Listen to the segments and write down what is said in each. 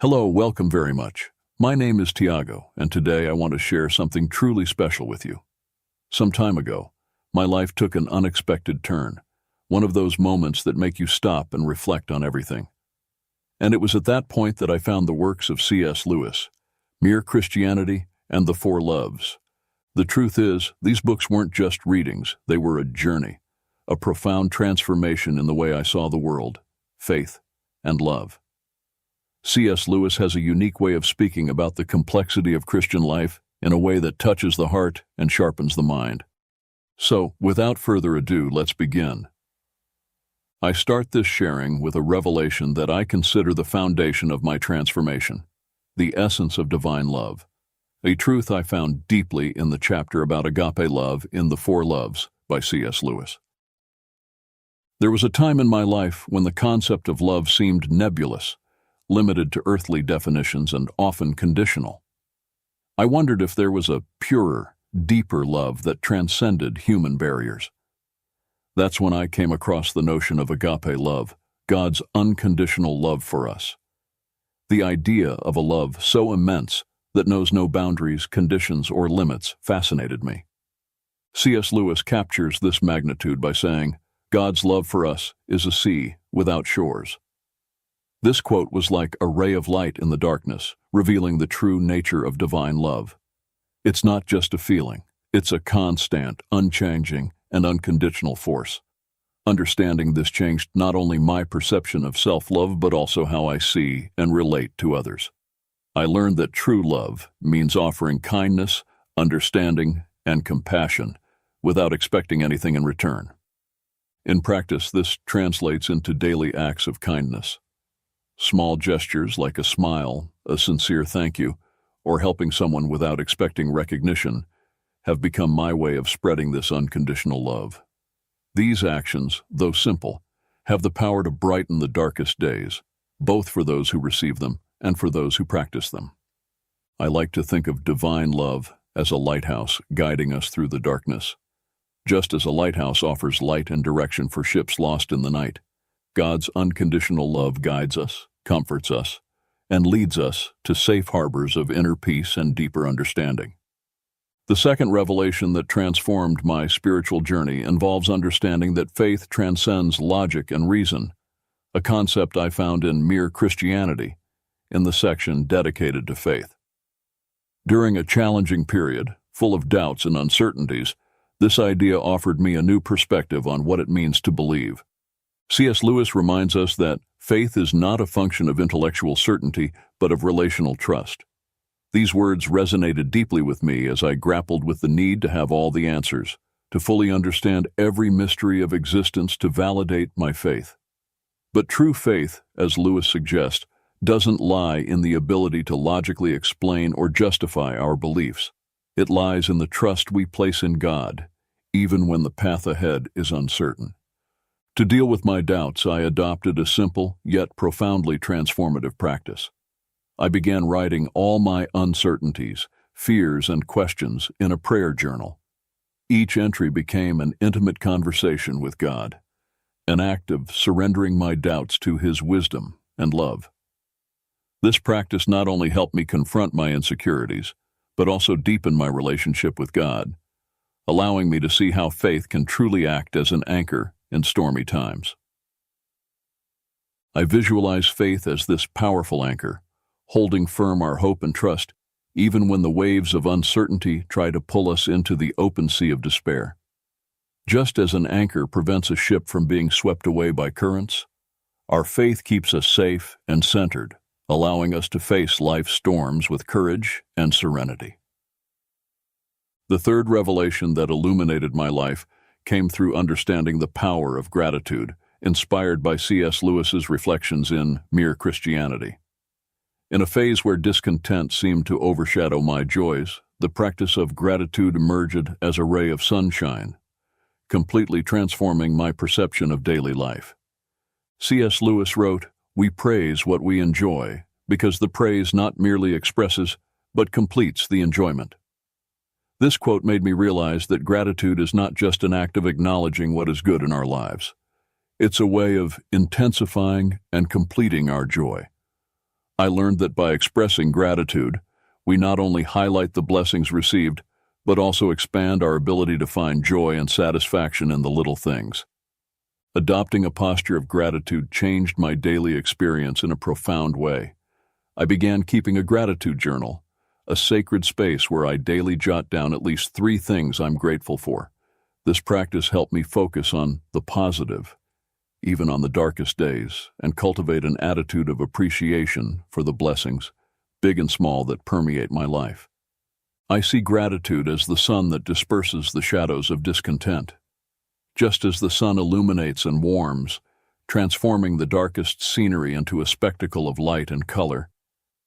Hello, welcome very much. My name is Tiago, and today I want to share something truly special with you. Some time ago, my life took an unexpected turn, one of those moments that make you stop and reflect on everything. And it was at that point that I found the works of C.S. Lewis, Mere Christianity and the Four Loves. The truth is, these books weren't just readings, they were a journey, a profound transformation in the way I saw the world, faith, and love. C.S. Lewis has a unique way of speaking about the complexity of Christian life in a way that touches the heart and sharpens the mind. So, without further ado, let's begin. I start this sharing with a revelation that I consider the foundation of my transformation, the essence of divine love, a truth I found deeply in the chapter about agape love in The Four Loves by C.S. Lewis. There was a time in my life when the concept of love seemed nebulous, limited to earthly definitions and often conditional. I wondered if there was a purer, deeper love that transcended human barriers. That's when I came across the notion of agape love, God's unconditional love for us. The idea of a love so immense that knows no boundaries, conditions, or limits fascinated me. C.S. Lewis captures this magnitude by saying, "God's love for us is a sea without shores." This quote was like a ray of light in the darkness, revealing the true nature of divine love. It's not just a feeling, it's a constant, unchanging, and unconditional force. Understanding this changed not only my perception of self-love, but also how I see and relate to others. I learned that true love means offering kindness, understanding, and compassion without expecting anything in return. In practice, this translates into daily acts of kindness. Small gestures like a smile, a sincere thank you, or helping someone without expecting recognition have become my way of spreading this unconditional love. These actions, though simple, have the power to brighten the darkest days, both for those who receive them and for those who practice them. I like to think of divine love as a lighthouse guiding us through the darkness. Just as a lighthouse offers light and direction for ships lost in the night, God's unconditional love guides us, comforts us, and leads us to safe harbors of inner peace and deeper understanding. The second revelation that transformed my spiritual journey involves understanding that faith transcends logic and reason, a concept I found in Mere Christianity, in the section dedicated to faith. During a challenging period, full of doubts and uncertainties, this idea offered me a new perspective on what it means to believe. C.S. Lewis reminds us that faith is not a function of intellectual certainty, but of relational trust. These words resonated deeply with me as I grappled with the need to have all the answers, to fully understand every mystery of existence to validate my faith. But true faith, as Lewis suggests, doesn't lie in the ability to logically explain or justify our beliefs. It lies in the trust we place in God, even when the path ahead is uncertain. To deal with my doubts, I adopted a simple yet profoundly transformative practice. I began writing all my uncertainties, fears, and questions in a prayer journal. Each entry became an intimate conversation with God, an act of surrendering my doubts to His wisdom and love. This practice not only helped me confront my insecurities, but also deepen my relationship with God, allowing me to see how faith can truly act as an anchor in stormy times. I visualize faith as this powerful anchor, holding firm our hope and trust, even when the waves of uncertainty try to pull us into the open sea of despair. Just as an anchor prevents a ship from being swept away by currents, our faith keeps us safe and centered, allowing us to face life's storms with courage and serenity. The third revelation that illuminated my life came through understanding the power of gratitude, inspired by C.S. Lewis's reflections in Mere Christianity. In a phase where discontent seemed to overshadow my joys, the practice of gratitude emerged as a ray of sunshine, completely transforming my perception of daily life. C.S. Lewis wrote, "We praise what we enjoy, because the praise not merely expresses, but completes the enjoyment." This quote made me realize that gratitude is not just an act of acknowledging what is good in our lives. It's a way of intensifying and completing our joy, I learned that by expressing gratitude, we not only highlight the blessings received, but also expand our ability to find joy and satisfaction in the little things. Adopting a posture of gratitude changed my daily experience in a profound way. I began keeping a gratitude journal, a sacred space where I daily jot down at least 3 things I'm grateful for. This practice helped me focus on the positive, even on the darkest days, and cultivate an attitude of appreciation for the blessings, big and small, that permeate my life. I see gratitude as the sun that disperses the shadows of discontent. Just as the sun illuminates and warms, transforming the darkest scenery into a spectacle of light and color,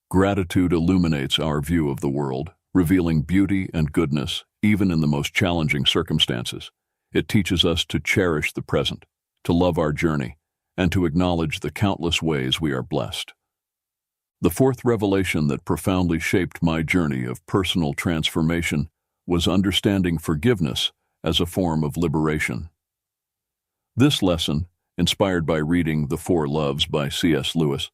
gratitude illuminates our view of the world, revealing beauty and goodness even in the most challenging circumstances. It teaches us to cherish the present, to love our journey, and to acknowledge the countless ways we are blessed. The 4th revelation that profoundly shaped my journey of personal transformation was understanding forgiveness as a form of liberation. This lesson, inspired by reading The 4 Loves by C.S. Lewis,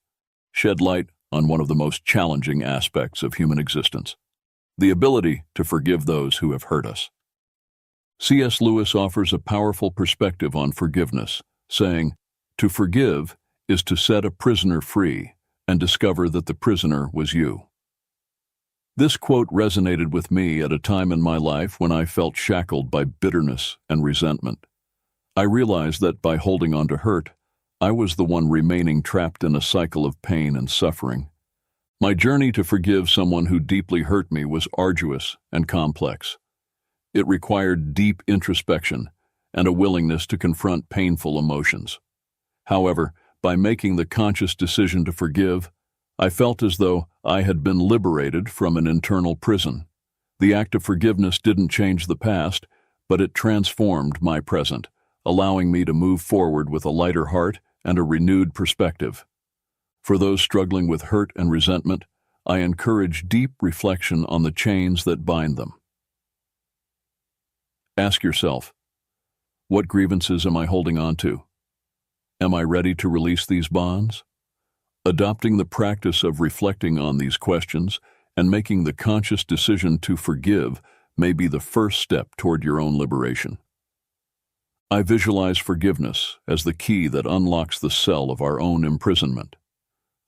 shed light on one of the most challenging aspects of human existence: the ability to forgive those who have hurt us. C.S. Lewis offers a powerful perspective on forgiveness, saying, "To forgive is to set a prisoner free and discover that the prisoner was you." This quote resonated with me at a time in my life when I felt shackled by bitterness and resentment. I realized that by holding on to hurt, I was the one remaining trapped in a cycle of pain and suffering. My journey to forgive someone who deeply hurt me was arduous and complex. It required deep introspection and a willingness to confront painful emotions. However, by making the conscious decision to forgive, I felt as though I had been liberated from an internal prison. The act of forgiveness didn't change the past, but it transformed my present, allowing me to move forward with a lighter heart and a renewed perspective. For those struggling with hurt and resentment, I encourage deep reflection on the chains that bind them. Ask yourself, what grievances am I holding on to? Am I ready to release these bonds? Adopting the practice of reflecting on these questions and making the conscious decision to forgive may be the first step toward your own liberation. I visualize forgiveness as the key that unlocks the cell of our own imprisonment,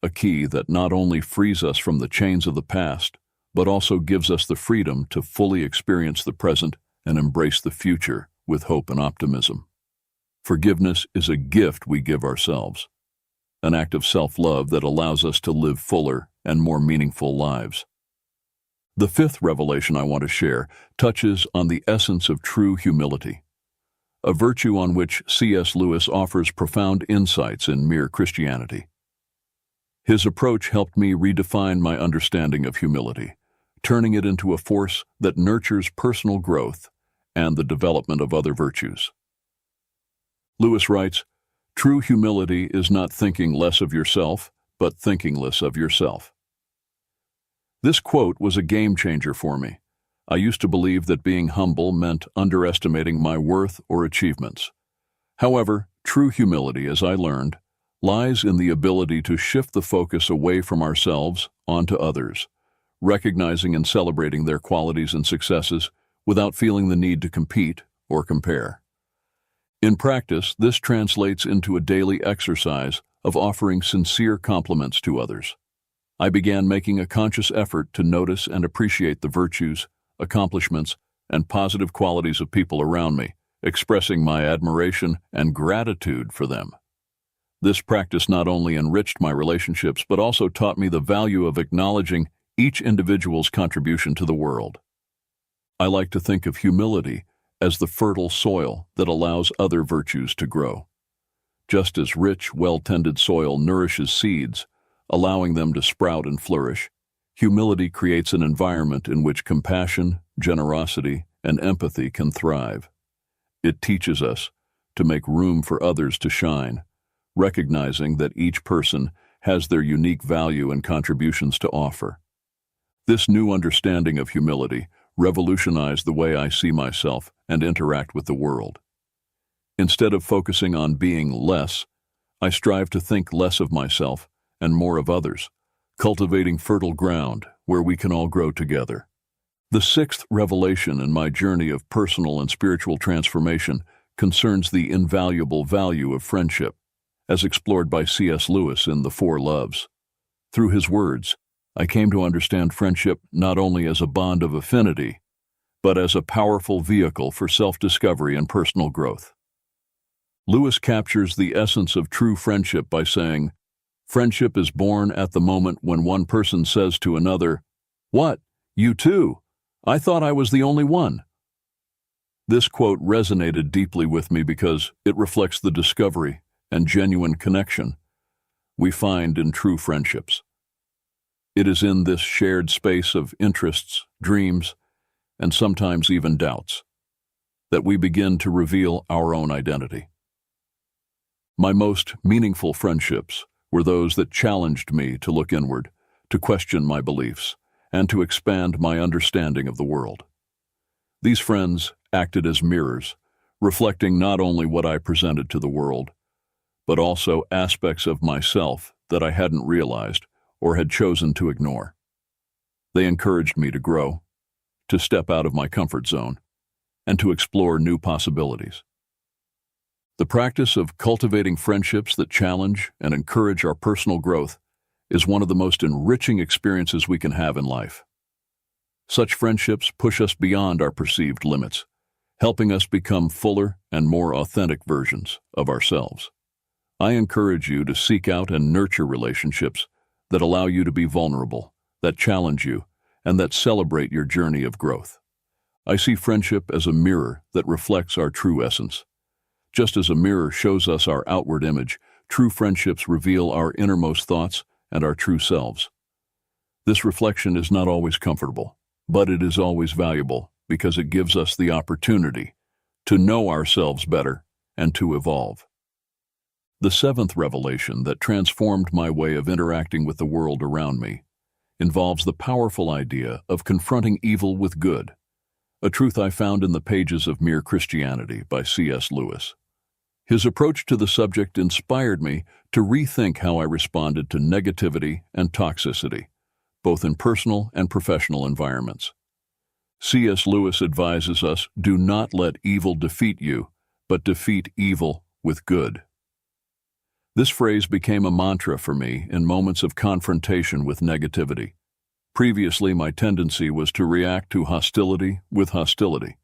a key that not only frees us from the chains of the past, but also gives us the freedom to fully experience the present and embrace the future with hope and optimism. Forgiveness is a gift we give ourselves, an act of self-love that allows us to live fuller and more meaningful lives. The 5th revelation I want to share touches on the essence of true humility, a virtue on which C.S. Lewis offers profound insights in Mere Christianity. His approach helped me redefine my understanding of humility, turning it into a force that nurtures personal growth and the development of other virtues. Lewis writes, "True humility is not thinking less of yourself, but thinking less of yourself." This quote was a game changer for me. I used to believe that being humble meant underestimating my worth or achievements. However, true humility, as I learned, lies in the ability to shift the focus away from ourselves onto others, recognizing and celebrating their qualities and successes without feeling the need to compete or compare. In practice, this translates into a daily exercise of offering sincere compliments to others. I began making a conscious effort to notice and appreciate the virtues, accomplishments, and positive qualities of people around me, expressing my admiration and gratitude for them. This practice not only enriched my relationships, but also taught me the value of acknowledging each individual's contribution to the world. I like to think of humility as the fertile soil that allows other virtues to grow. Just as rich, well-tended soil nourishes seeds, allowing them to sprout and flourish, humility creates an environment in which compassion, generosity, and empathy can thrive. It teaches us to make room for others to shine, recognizing that each person has their unique value and contributions to offer. This new understanding of humility revolutionized the way I see myself and interact with the world. Instead of focusing on being less, I strive to think less of myself and more of others, cultivating fertile ground where we can all grow together. The sixth revelation in my journey of personal and spiritual transformation concerns the invaluable value of friendship, as explored by C.S. Lewis in The Four Loves. Through his words, I came to understand friendship not only as a bond of affinity, but as a powerful vehicle for self-discovery and personal growth. Lewis captures the essence of true friendship by saying, "Friendship is born at the moment when one person says to another, 'What, you too? I thought I was the only one.'" This quote resonated deeply with me because it reflects the discovery and genuine connection we find in true friendships. It is in this shared space of interests, dreams, and sometimes even doubts that we begin to reveal our own identity. My most meaningful friendships were those that challenged me to look inward, to question my beliefs, and to expand my understanding of the world. These friends acted as mirrors, reflecting not only what I presented to the world, but also aspects of myself that I hadn't realized or had chosen to ignore. They encouraged me to grow, to step out of my comfort zone, and to explore new possibilities. The practice of cultivating friendships that challenge and encourage our personal growth is one of the most enriching experiences we can have in life. Such friendships push us beyond our perceived limits, helping us become fuller and more authentic versions of ourselves. I encourage you to seek out and nurture relationships that allow you to be vulnerable, that challenge you, and that celebrate your journey of growth. I see friendship as a mirror that reflects our true essence. Just as a mirror shows us our outward image, true friendships reveal our innermost thoughts and our true selves. This reflection is not always comfortable, but it is always valuable because it gives us the opportunity to know ourselves better and to evolve. The seventh revelation that transformed my way of interacting with the world around me involves the powerful idea of confronting evil with good, a truth I found in the pages of Mere Christianity by C.S. Lewis. His approach to the subject inspired me to rethink how I responded to negativity and toxicity, both in personal and professional environments. C.S. Lewis advises us, "Do not let evil defeat you, but defeat evil with good." This phrase became a mantra for me in moments of confrontation with negativity. Previously, my tendency was to react to hostility with hostility,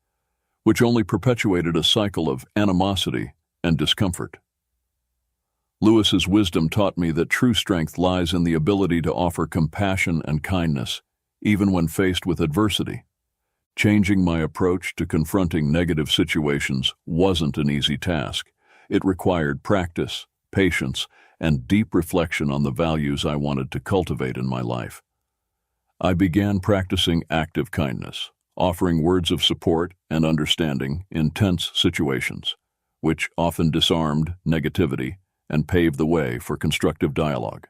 which only perpetuated a cycle of animosity and discomfort. Lewis's wisdom taught me that true strength lies in the ability to offer compassion and kindness, even when faced with adversity. Changing my approach to confronting negative situations wasn't an easy task. It required practice, patience, and deep reflection on the values I wanted to cultivate in my life. I began practicing active kindness, offering words of support and understanding in tense situations, which often disarmed negativity and paved the way for constructive dialogue.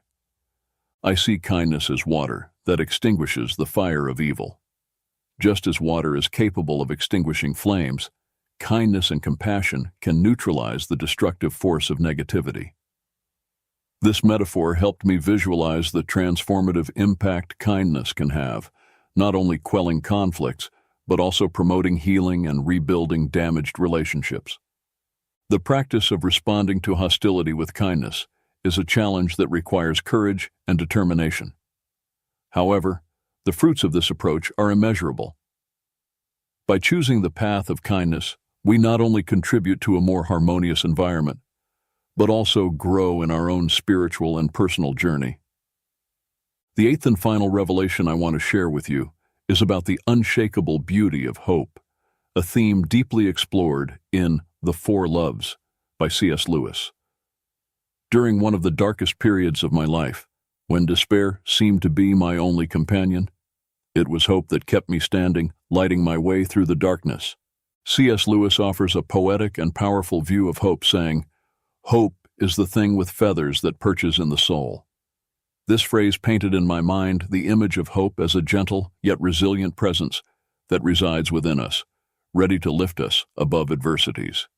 I see kindness as water that extinguishes the fire of evil. Just as water is capable of extinguishing flames, kindness and compassion can neutralize the destructive force of negativity. This metaphor helped me visualize the transformative impact kindness can have, not only quelling conflicts, but also promoting healing and rebuilding damaged relationships. The practice of responding to hostility with kindness is a challenge that requires courage and determination. However, the fruits of this approach are immeasurable. By choosing the path of kindness, we not only contribute to a more harmonious environment, but also grow in our own spiritual and personal journey. The eighth and final revelation I want to share with you is about the unshakable beauty of hope, a theme deeply explored in The Four Loves by C.S. Lewis. During one of the darkest periods of my life, when despair seemed to be my only companion, it was hope that kept me standing, lighting my way through the darkness. C.S. Lewis offers a poetic and powerful view of hope, saying, "Hope is the thing with feathers that perches in the soul." This phrase painted in my mind the image of hope as a gentle yet resilient presence that resides within us, ready to lift us above adversities.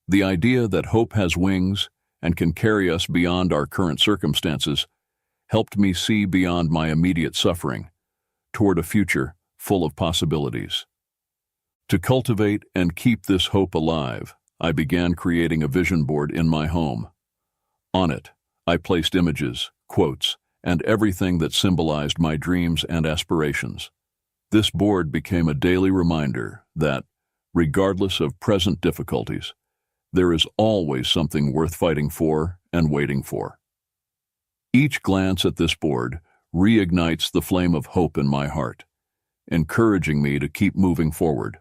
The idea that hope has wings and can carry us beyond our current circumstances helped me see beyond my immediate suffering toward a future full of possibilities. To cultivate and keep this hope alive, I began creating a vision board in my home. On it, I placed images, quotes, and everything that symbolized my dreams and aspirations. This board became a daily reminder that, regardless of present difficulties, there is always something worth fighting for and waiting for. Each glance at this board reignites the flame of hope in my heart, encouraging me to keep moving forward.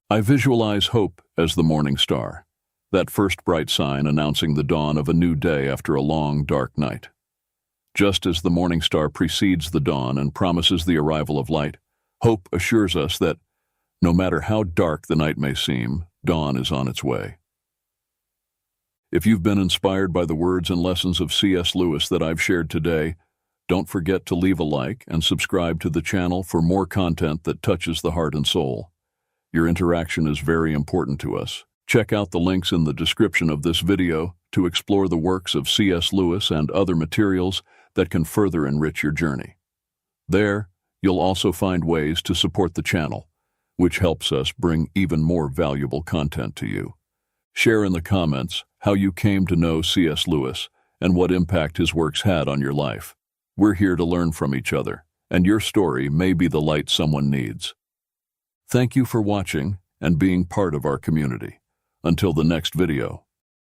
I visualize hope as the morning star, that first bright sign announcing the dawn of a new day after a long, dark night. Just as the morning star precedes the dawn and promises the arrival of light, hope assures us that, no matter how dark the night may seem, dawn is on its way. If you've been inspired by the words and lessons of C.S. Lewis that I've shared today, don't forget to leave a like and subscribe to the channel for more content that touches the heart and soul. Your interaction is very important to us. Check out the links in the description of this video to explore the works of C.S. Lewis and other materials that can further enrich your journey. There, you'll also find ways to support the channel, which helps us bring even more valuable content to you. Share in the comments how you came to know C.S. Lewis and what impact his works had on your life. We're here to learn from each other, and your story may be the light someone needs. Thank you for watching and being part of our community. Until the next video.